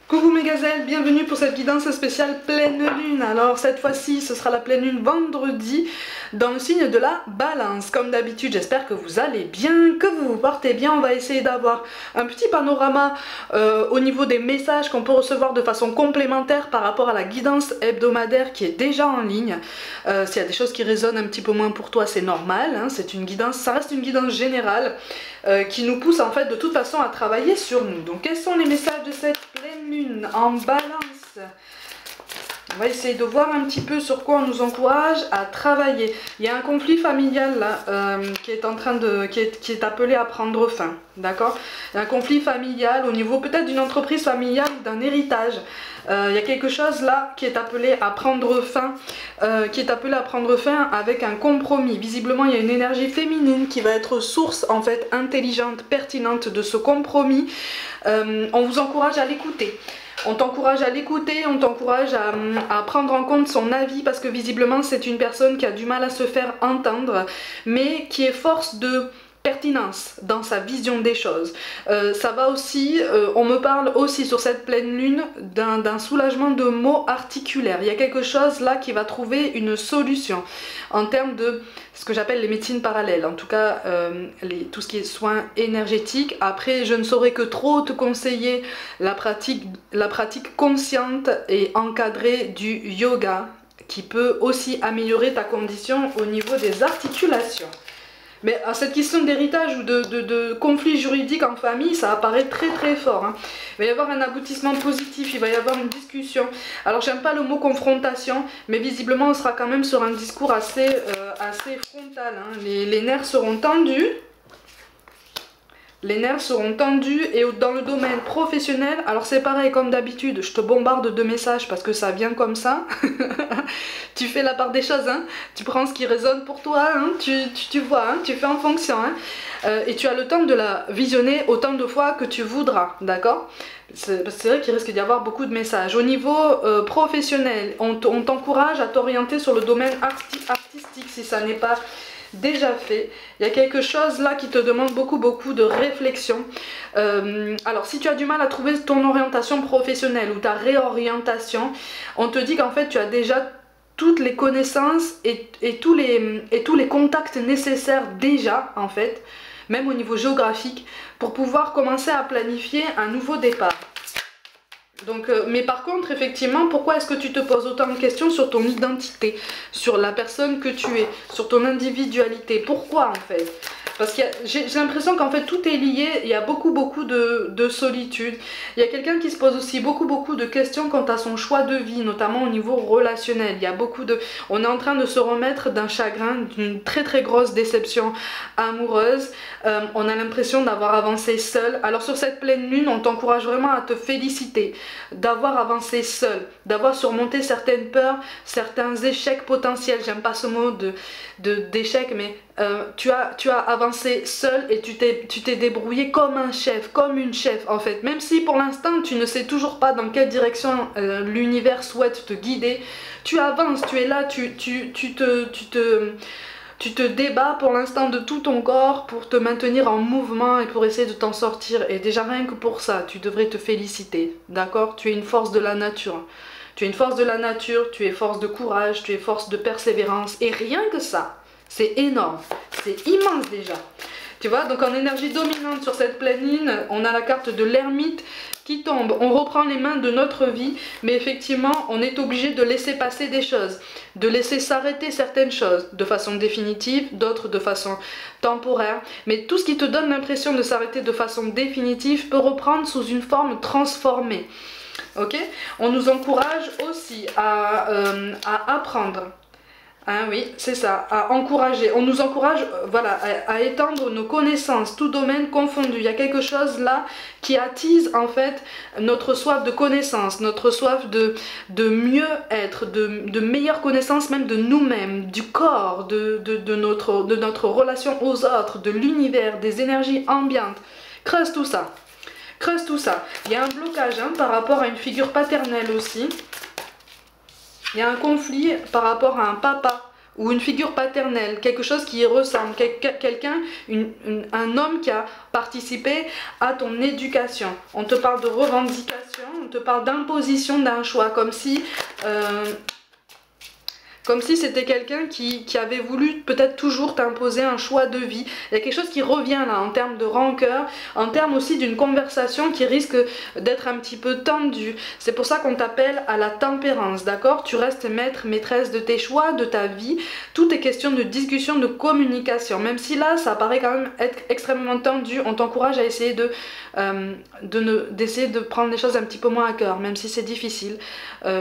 Coucou mes gazelles, bienvenue pour cette guidance spéciale pleine lune. Alors cette fois-ci ce sera la pleine lune vendredi dans le signe de la balance. Comme d'habitude j'espère que vous allez bien, que vous vous portez bien. On va essayer d'avoir un petit panorama au niveau des messages qu'on peut recevoir de façon complémentaire par rapport à la guidance hebdomadaire qui est déjà en ligne. S'il y a des choses qui résonnent un petit peu moins pour toi c'est normal, hein. C'est une guidance, ça reste une guidance générale qui nous pousse en fait de toute façon à travailler sur nous. Donc quels sont les messages de cette pleine lune en balance? On va essayer de voir un petit peu sur quoi on nous encourage à travailler. Il y a un conflit familial là qui est en train de, qui est appelé à prendre fin, d'accord? Il y a un conflit familial au niveau peut-être d'une entreprise familiale ou d'un héritage. Il y a quelque chose là qui est appelé à prendre fin, avec un compromis. Visiblement il y a une énergie féminine qui va être source en fait intelligente, pertinente de ce compromis. On vous encourage à l'écouter. On t'encourage à l'écouter, on t'encourage à prendre en compte son avis parce que visiblement c'est une personne qui a du mal à se faire entendre mais qui est force de pertinence dans sa vision des choses. Ça va aussi, on me parle aussi sur cette pleine lune d'un soulagement de mots articulaires. Il y a quelque chose là qui va trouver une solution en termes de ce que j'appelle les médecines parallèles, en tout cas tout ce qui est soins énergétiques. Après je ne saurais que trop te conseiller la pratique consciente et encadrée du yoga qui peut aussi améliorer ta condition au niveau des articulations. Mais à cette question d'héritage ou de conflit juridique en famille, ça apparaît très très fort, hein. Il va y avoir un aboutissement positif, il va y avoir une discussion. Alors j'aime pas le mot confrontation, mais visiblement on sera quand même sur un discours assez frontal, hein. Les nerfs seront tendus. Les nerfs seront tendus et dans le domaine professionnel, alors c'est pareil comme d'habitude, je te bombarde de messages parce que ça vient comme ça. Tu fais la part des choses, hein. Tu prends ce qui résonne pour toi, hein. Tu vois, hein. Tu fais en fonction, hein. Et tu as le temps de la visionner autant de fois que tu voudras, d'accord? C'est vrai qu'il risque d'y avoir beaucoup de messages. Au niveau professionnel, on t'encourage à t'orienter sur le domaine artistique si ça n'est pas déjà fait. Il y a quelque chose là qui te demande beaucoup de réflexion. Alors si tu as du mal à trouver ton orientation professionnelle ou ta réorientation, on te dit qu'en fait tu as déjà toutes les connaissances et tous les contacts nécessaires déjà en fait, même au niveau géographique, pour pouvoir commencer à planifier un nouveau départ. Donc, mais par contre, effectivement, pourquoi est-ce que tu te poses autant de questions sur ton identité, sur la personne que tu es, sur ton individualité? Pourquoi en fait? Parce que j'ai l'impression qu'en fait tout est lié, il y a beaucoup de solitude. Il y a quelqu'un qui se pose aussi beaucoup de questions quant à son choix de vie, notamment au niveau relationnel. Il y a on est en train de se remettre d'un chagrin, d'une très grosse déception amoureuse. On a l'impression d'avoir avancé seul. Alors sur cette pleine lune, on t'encourage vraiment à te féliciter d'avoir avancé seul, d'avoir surmonté certaines peurs, certains échecs potentiels. J'aime pas ce mot d'échec, mais tu as avancé seul et tu t'es débrouillé comme un chef, comme une chef en fait. Même si pour l'instant tu ne sais toujours pas dans quelle direction l'univers souhaite te guider, tu avances, tu es là, tu te débats pour l'instant de tout ton corps pour te maintenir en mouvement et pour essayer de t'en sortir. Et déjà rien que pour ça, tu devrais te féliciter, d'accord? Tu es une force de la nature. Tu es une force de la nature, tu es force de courage, tu es force de persévérance. Et rien que ça, c'est énorme, c'est immense déjà. Tu vois, donc en énergie dominante sur cette pleine lune, on a la carte de l'ermite qui tombe. On reprend les mains de notre vie, mais effectivement, on est obligé de laisser passer des choses, de laisser s'arrêter certaines choses de façon définitive, d'autres de façon temporaire. Mais tout ce qui te donne l'impression de s'arrêter de façon définitive peut reprendre sous une forme transformée. Ok? On nous encourage aussi à apprendre. Hein, oui, c'est ça, à encourager. On nous encourage voilà, à étendre nos connaissances, tout domaine confondu. Il y a quelque chose là qui attise en fait notre soif de connaissance, notre soif de mieux être, de meilleure connaissance même de nous-mêmes, du corps, de notre relation aux autres, de l'univers, des énergies ambiantes. Creuse tout ça. Creuse tout ça. Il y a un blocage hein, par rapport à une figure paternelle aussi. Il y a un conflit par rapport à un papa ou une figure paternelle, quelque chose qui y ressemble, quelqu'un, un homme qui a participé à ton éducation. On te parle de revendication, on te parle d'imposition d'un choix, comme si c'était quelqu'un qui avait voulu peut-être toujours t'imposer un choix de vie. Il y a quelque chose qui revient là en termes de rancœur, en termes aussi d'une conversation qui risque d'être un petit peu tendue. C'est pour ça qu'on t'appelle à la tempérance, d'accord? Tu restes maître, maîtresse de tes choix, de ta vie. Tout est question de discussion, de communication. Même si là, ça paraît quand même être extrêmement tendu, on t'encourage à essayer d'essayer de prendre les choses un petit peu moins à cœur, même si c'est difficile.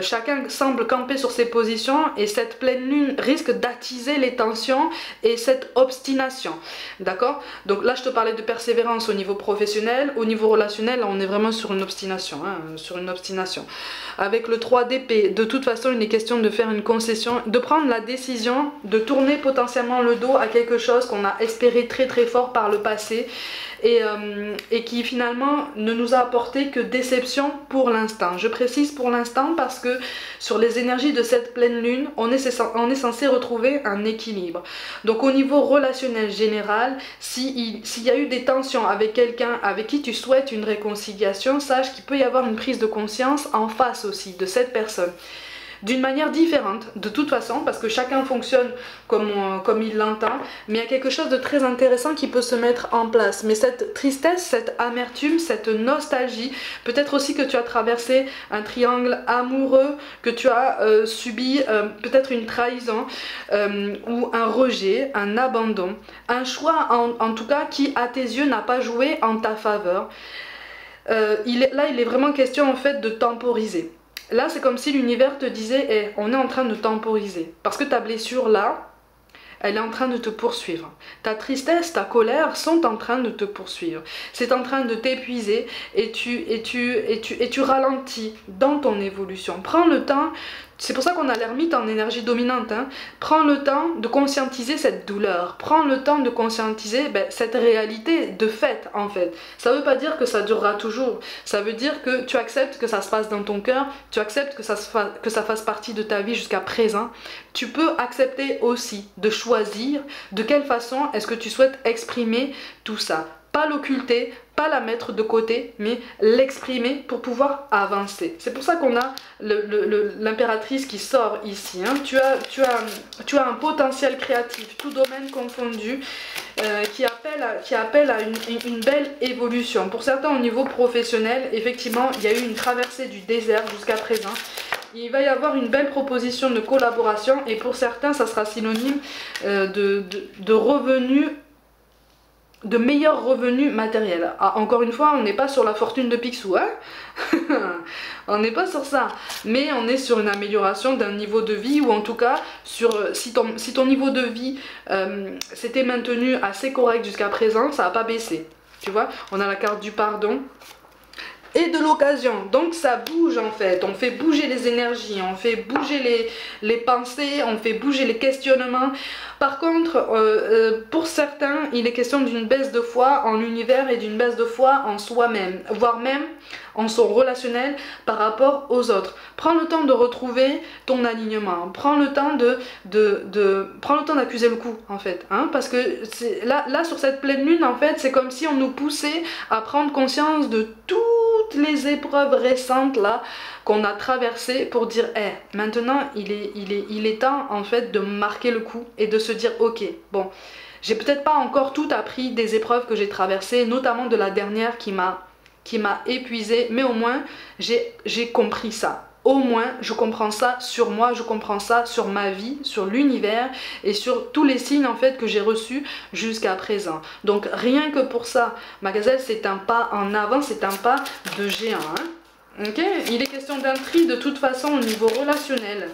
Chacun semble camper sur ses positions et cette pleine lune risque d'attiser les tensions et cette obstination, d'accord? Donc là je te parlais de persévérance au niveau professionnel, au niveau relationnel on est vraiment sur une obstination, hein, sur une obstination. Avec le 3 d'épée, de toute façon il est question de faire une concession, de prendre la décision de tourner potentiellement le dos à quelque chose qu'on a espéré très très fort par le passé et qui finalement ne nous a apporté que déception pour l'instant. Je précise pour l'instant parce que sur les énergies de cette pleine lune, on est censé retrouver un équilibre. Donc au niveau relationnel général, s'il y a eu des tensions avec quelqu'un avec qui tu souhaites une réconciliation, sache qu'il peut y avoir une prise de conscience en face aussi de cette personne. D'une manière différente, de toute façon, parce que chacun fonctionne comme il l'entend, mais il y a quelque chose de très intéressant qui peut se mettre en place. Mais cette tristesse, cette amertume, cette nostalgie, peut-être aussi que tu as traversé un triangle amoureux, que tu as subi peut-être une trahison ou un rejet, un abandon, un choix en tout cas qui à tes yeux n'a pas joué en ta faveur. Là il est vraiment question en fait de temporiser. Là, c'est comme si l'univers te disait hey, on est en train de temporiser. Parce que ta blessure là, elle est en train de te poursuivre. Ta tristesse, ta colère sont en train de te poursuivre. C'est en train de t'épuiser et tu ralentis dans ton évolution. Prends le temps. C'est pour ça qu'on a l'ermite en énergie dominante. Hein. Prends le temps de conscientiser cette douleur. Prends le temps de conscientiser cette réalité de fait, en fait. Ça ne veut pas dire que ça durera toujours. Ça veut dire que tu acceptes que ça se passe dans ton cœur. Tu acceptes que ça fasse partie de ta vie jusqu'à présent. Tu peux accepter aussi de choisir de quelle façon est-ce que tu souhaites exprimer tout ça. Pas l'occulter, pas la mettre de côté, mais l'exprimer pour pouvoir avancer. C'est pour ça qu'on a l'impératrice qui sort ici. Hein. Tu as un potentiel créatif, tout domaine confondu, qui appelle à une belle évolution. Pour certains au niveau professionnel, effectivement, il y a eu une traversée du désert jusqu'à présent. Il va y avoir une belle proposition de collaboration et pour certains, ça sera synonyme de revenus, de meilleurs revenus matériels. Ah, encore une fois, on n'est pas sur la fortune de Picsou, hein. On n'est pas sur ça, mais on est sur une amélioration d'un niveau de vie, ou en tout cas, si ton niveau de vie s'était maintenu assez correct jusqu'à présent, ça n'a pas baissé. Tu vois, on a la carte du pardon et de l'occasion, donc ça bouge en fait, on fait bouger les énergies, on fait bouger les pensées, on fait bouger les questionnements. Par contre, pour certains, il est question d'une baisse de foi en l'univers et d'une baisse de foi en soi-même, voire même en son relationnel par rapport aux autres. Prends le temps de retrouver ton alignement, prends le temps prends le temps d'accuser le coup en fait, hein, parce que là sur cette pleine lune en fait, c'est comme si on nous poussait à prendre conscience de toutes les épreuves récentes là qu'on a traversées pour dire hey, maintenant il est temps en fait de marquer le coup et de se dire ok, bon, j'ai peut-être pas encore tout appris des épreuves que j'ai traversées, notamment de la dernière qui m'a épuisée, mais au moins j'ai compris ça. Au moins je comprends ça sur moi, je comprends ça sur ma vie, sur l'univers et sur tous les signes en fait que j'ai reçus jusqu'à présent. Donc rien que pour ça, ma gazelle, c'est un pas en avant, c'est un pas de géant. Hein. Ok, il est question d'un tri de toute façon au niveau relationnel.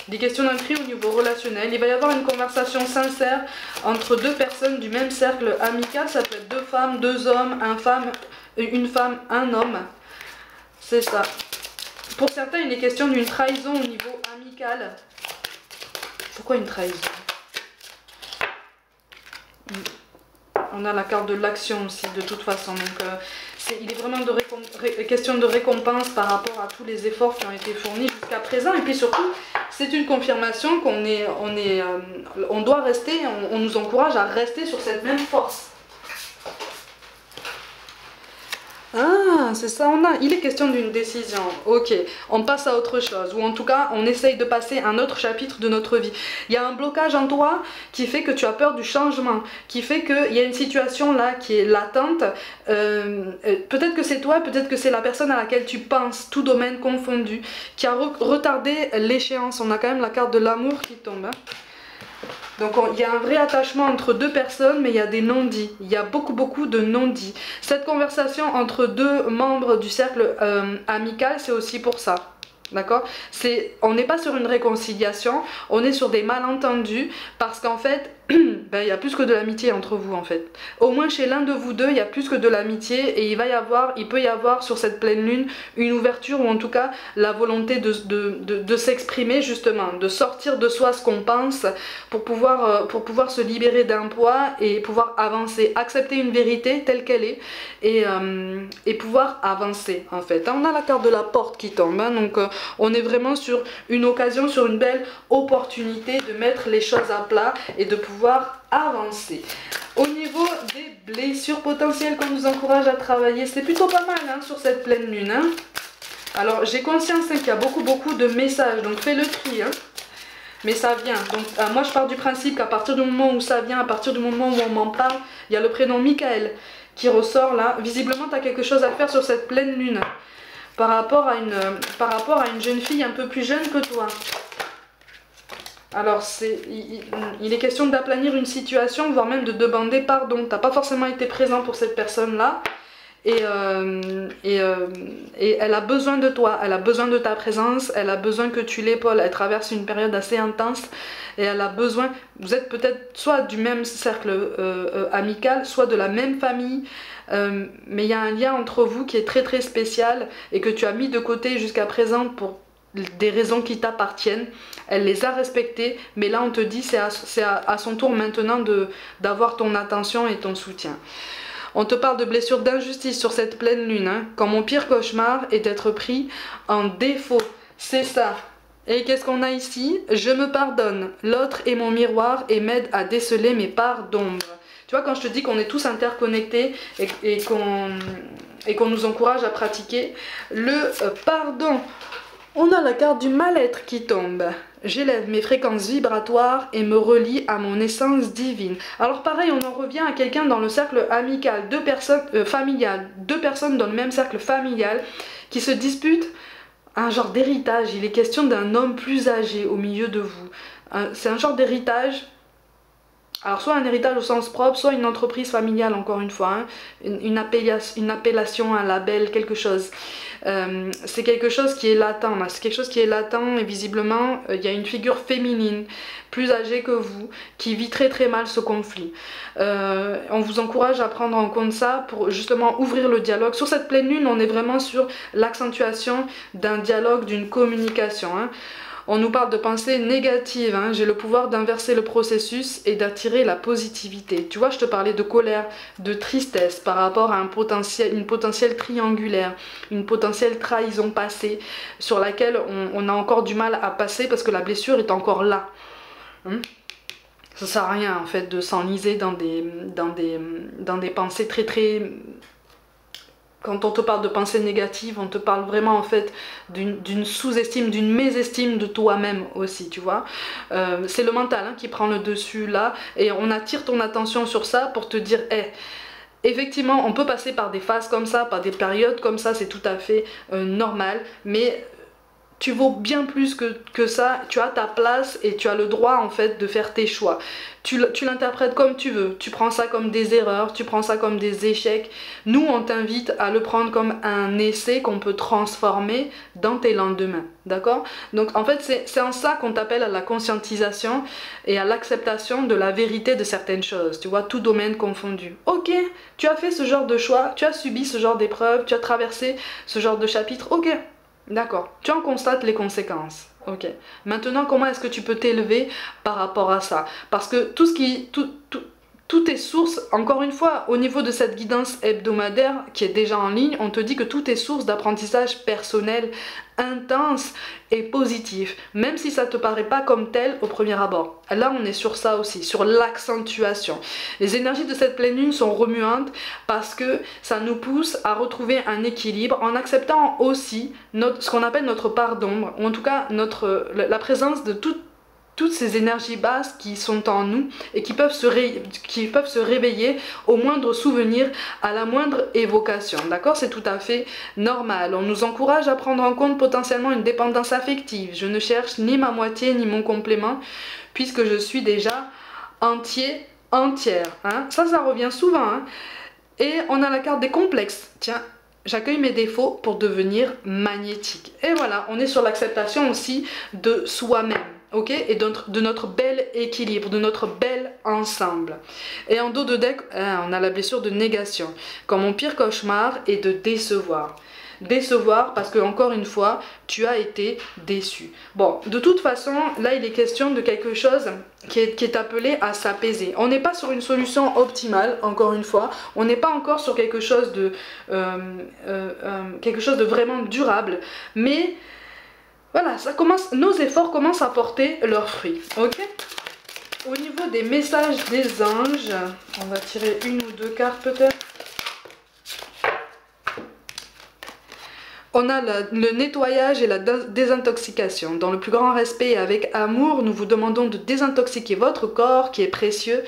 Des questions d'un tri au niveau relationnel. Il va y avoir une conversation sincère entre deux personnes du même cercle amical. Ça peut être deux femmes, deux hommes, une femme, un homme. C'est ça. Pour certains, il est question d'une trahison au niveau amical. Pourquoi une trahison? On a la carte de l'action aussi, de toute façon. Donc, il est vraiment question de récompense par rapport à tous les efforts qui ont été fournis jusqu'à présent. Et puis surtout, c'est une confirmation on doit rester, on nous encourage à rester sur cette même force. Ah, c'est ça, il est question d'une décision. Ok, on passe à autre chose, ou en tout cas, on essaye de passer à un autre chapitre de notre vie. Il y a un blocage en toi qui fait que tu as peur du changement, qui fait qu'il y a une situation là qui est latente. Peut-être que c'est toi, peut-être que c'est la personne à laquelle tu penses, tout domaine confondu, qui a retardé l'échéance. On a quand même la carte de l'amour qui tombe, hein. Donc il y a un vrai attachement entre deux personnes, mais il y a des non-dits. Il y a beaucoup de non-dits. Cette conversation entre deux membres du cercle amical, c'est aussi pour ça. D'accord? On n'est pas sur une réconciliation, on est sur des malentendus, parce qu'en fait, ben, il y a plus que de l'amitié entre vous en fait. Au moins chez l'un de vous deux, il y a plus que de l'amitié, et il peut y avoir sur cette pleine lune une ouverture, ou en tout cas la volonté de s'exprimer justement, de sortir de soi ce qu'on pense, pour pouvoir se libérer d'un poids et pouvoir avancer, accepter une vérité telle qu'elle est, et pouvoir avancer en fait. On a la carte de la porte qui tombe, hein, donc on est vraiment sur une occasion, sur une belle opportunité de mettre les choses à plat et de pouvoir avancer. Au niveau des blessures potentielles qu'on nous encourage à travailler, c'est plutôt pas mal hein, sur cette pleine lune. Hein. Alors j'ai conscience hein, qu'il y a beaucoup de messages, donc fais le tri. Hein. Mais ça vient, donc moi je pars du principe qu'à partir du moment où ça vient, à partir du moment où on m'en parle, il y a le prénom Michael qui ressort là. Visiblement tu as quelque chose à faire sur cette pleine lune. Par rapport à une jeune fille un peu plus jeune que toi. Alors, il est question d'aplanir une situation, voire même de demander pardon. Tu n'as pas forcément été présent pour cette personne-là. Et elle a besoin de toi, elle a besoin de ta présence, elle a besoin que tu l'épaules. Elle traverse une période assez intense et elle a besoin, vous êtes peut-être soit du même cercle amical, soit de la même famille, mais il y a un lien entre vous qui est très spécial et que tu as mis de côté jusqu'à présent pour des raisons qui t'appartiennent. Elle les a respectées, mais là on te dit c'est à son tour maintenant d'avoir ton attention et ton soutien. On te parle de blessures d'injustice sur cette pleine lune, hein, quand mon pire cauchemar est d'être pris en défaut. C'est ça. Et qu'est-ce qu'on a ici? Je me pardonne. L'autre est mon miroir et m'aide à déceler mes parts d'ombre. Tu vois, quand je te dis qu'on est tous interconnectés et qu'on nous encourage à pratiquer le pardon. On a la carte du mal-être qui tombe. J'élève mes fréquences vibratoires et me relie à mon essence divine. Alors pareil, on en revient à quelqu'un dans le cercle amical, deux personnes dans le même cercle familial qui se disputent un genre d'héritage. Il est question d'un homme plus âgé au milieu de vous. C'est un genre d'héritage. Alors soit un héritage au sens propre, soit une entreprise familiale encore une fois, hein, une appellation, un label, quelque chose. C'est quelque chose qui est latent, c'est quelque chose qui est latent et visiblement il y a une figure féminine plus âgée que vous qui vit très mal ce conflit. On vous encourage à prendre en compte ça pour justement ouvrir le dialogue. Sur cette pleine lune, on est vraiment sur l'accentuation d'un dialogue, d'une communication. Hein. On nous parle de pensée négative, hein. J'ai le pouvoir d'inverser le processus et d'attirer la positivité. Tu vois, je te parlais de colère, de tristesse par rapport à une potentielle triangulaire, une potentielle trahison passée sur laquelle on a encore du mal à passer parce que la blessure est encore là. Ça sert à rien en fait de s'enliser dans des pensées très... Quand on te parle de pensée négative, on te parle vraiment en fait d'une sous-estime, d'une mésestime de toi-même aussi, tu vois. C'est le mental hein, qui prend le dessus là, et on attire ton attention sur ça pour te dire, hey, effectivement, on peut passer par des phases comme ça, par des périodes comme ça, c'est tout à fait normal, mais tu vaux bien plus que ça, tu as ta place et tu as le droit en fait de faire tes choix. Tu l'interprètes comme tu veux, tu prends ça comme des erreurs, tu prends ça comme des échecs. Nous on t'invite à le prendre comme un essai qu'on peut transformer dans tes lendemains, d'accord? Donc en fait c'est en ça qu'on t'appelle à la conscientisation et à l'acceptation de la vérité de certaines choses, tu vois, tout domaine confondu. Ok, tu as fait ce genre de choix, tu as subi ce genre d'épreuve, tu as traversé ce genre de chapitre, ok. D'accord, tu en constates les conséquences. Ok. Maintenant, comment est-ce que tu peux t'élever par rapport à ça? Parce que tout tout est source, encore une fois, au niveau de cette guidance hebdomadaire qui est déjà en ligne, on te dit que tout est source d'apprentissage personnel intense et positif, même si ça te paraît pas comme tel au premier abord. Là, on est sur ça aussi, sur l'accentuation. Les énergies de cette pleine lune sont remuantes parce que ça nous pousse à retrouver un équilibre en acceptant aussi ce qu'on appelle notre part d'ombre, ou en tout cas la présence de toutes ces énergies basses qui sont en nous et qui peuvent se réveiller au moindre souvenir, à la moindre évocation. D'accord? C'est tout à fait normal. On nous encourage à prendre en compte potentiellement une dépendance affective. Je ne cherche ni ma moitié ni mon complément puisque je suis déjà entier, entière. Hein? Ça revient souvent. Hein? Et on a la carte des complexes. Tiens. J'accueille mes défauts pour devenir magnétique. Et voilà, on est sur l'acceptation aussi de soi-même. Ok, et de notre bel équilibre, de notre bel ensemble. Et en dos de deck, on a la blessure de négation. Quand mon pire cauchemar est de décevoir. Décevoir parce que, encore une fois, tu as été déçu. Bon, de toute façon, là, il est question de quelque chose qui est appelé à s'apaiser. On n'est pas sur une solution optimale, encore une fois. On n'est pas encore sur quelque chose de vraiment durable. Mais voilà, nos efforts commencent à porter leurs fruits. Ok? Au niveau des messages des anges, on va tirer une ou deux cartes peut-être. On a le nettoyage et la désintoxication. Dans le plus grand respect et avec amour, nous vous demandons de désintoxiquer votre corps qui est précieux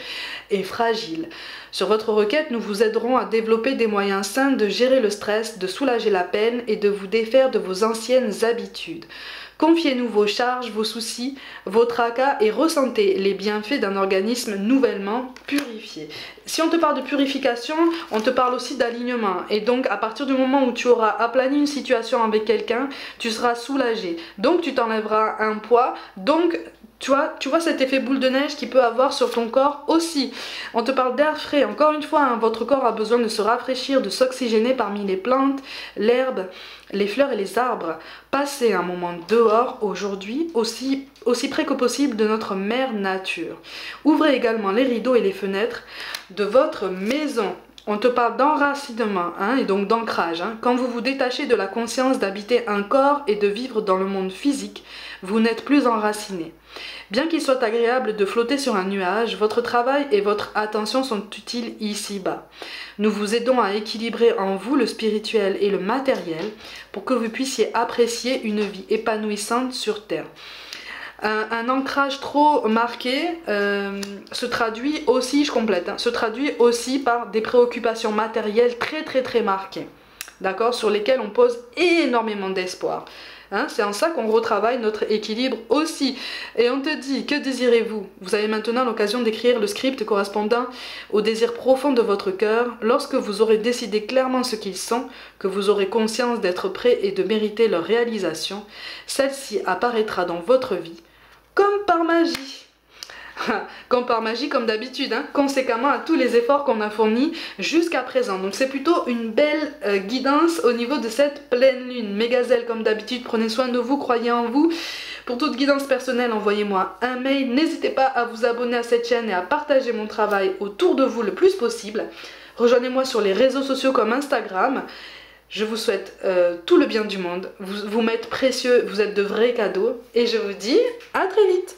et fragile. Sur votre requête, nous vous aiderons à développer des moyens sains de gérer le stress, de soulager la peine et de vous défaire de vos anciennes habitudes. Confiez-nous vos charges, vos soucis, vos tracas et ressentez les bienfaits d'un organisme nouvellement purifié. Si on te parle de purification, on te parle aussi d'alignement. Et donc, à partir du moment où tu auras aplani une situation avec quelqu'un, tu seras soulagé. Donc, tu t'enlèveras un poids. Donc, tu vois cet effet boule de neige qu'il peut avoir sur ton corps aussi. On te parle d'air frais. Encore une fois, hein, votre corps a besoin de se rafraîchir, de s'oxygéner parmi les plantes, l'herbe, les fleurs et les arbres. Passez un moment dehors aujourd'hui, aussi près que possible de notre mère nature. Ouvrez également les rideaux et les fenêtres de votre maison. On te parle d'enracinement et donc d'ancrage. Quand vous vous détachez de la conscience d'habiter un corps et de vivre dans le monde physique, vous n'êtes plus enraciné. Bien qu'il soit agréable de flotter sur un nuage, votre travail et votre attention sont utiles ici-bas. Nous vous aidons à équilibrer en vous le spirituel et le matériel pour que vous puissiez apprécier une vie épanouissante sur Terre. Un ancrage trop marqué se traduit aussi, je complète, se traduit aussi par des préoccupations matérielles très marquées, d'accord, sur lesquelles on pose énormément d'espoir. C'est en ça qu'on retravaille notre équilibre aussi. Et on te dit, que désirez-vous? Vous avez maintenant l'occasion d'écrire le script correspondant au désir profond de votre cœur. Lorsque vous aurez décidé clairement ce qu'ils sont, que vous aurez conscience d'être prêt et de mériter leur réalisation, celle-ci apparaîtra dans votre vie comme par magie. Comme par magie, comme d'habitude, conséquemment à tous les efforts qu'on a fournis jusqu'à présent. Donc c'est plutôt une belle guidance au niveau de cette pleine lune. Mes gazelles, comme d'habitude, prenez soin de vous, croyez en vous. Pour toute guidance personnelle, envoyez-moi un mail. N'hésitez pas à vous abonner à cette chaîne et à partager mon travail autour de vous le plus possible. Rejoignez-moi sur les réseaux sociaux comme Instagram. Je vous souhaite tout le bien du monde. Vous m'êtes précieux, vous êtes de vrais cadeaux. Et je vous dis à très vite.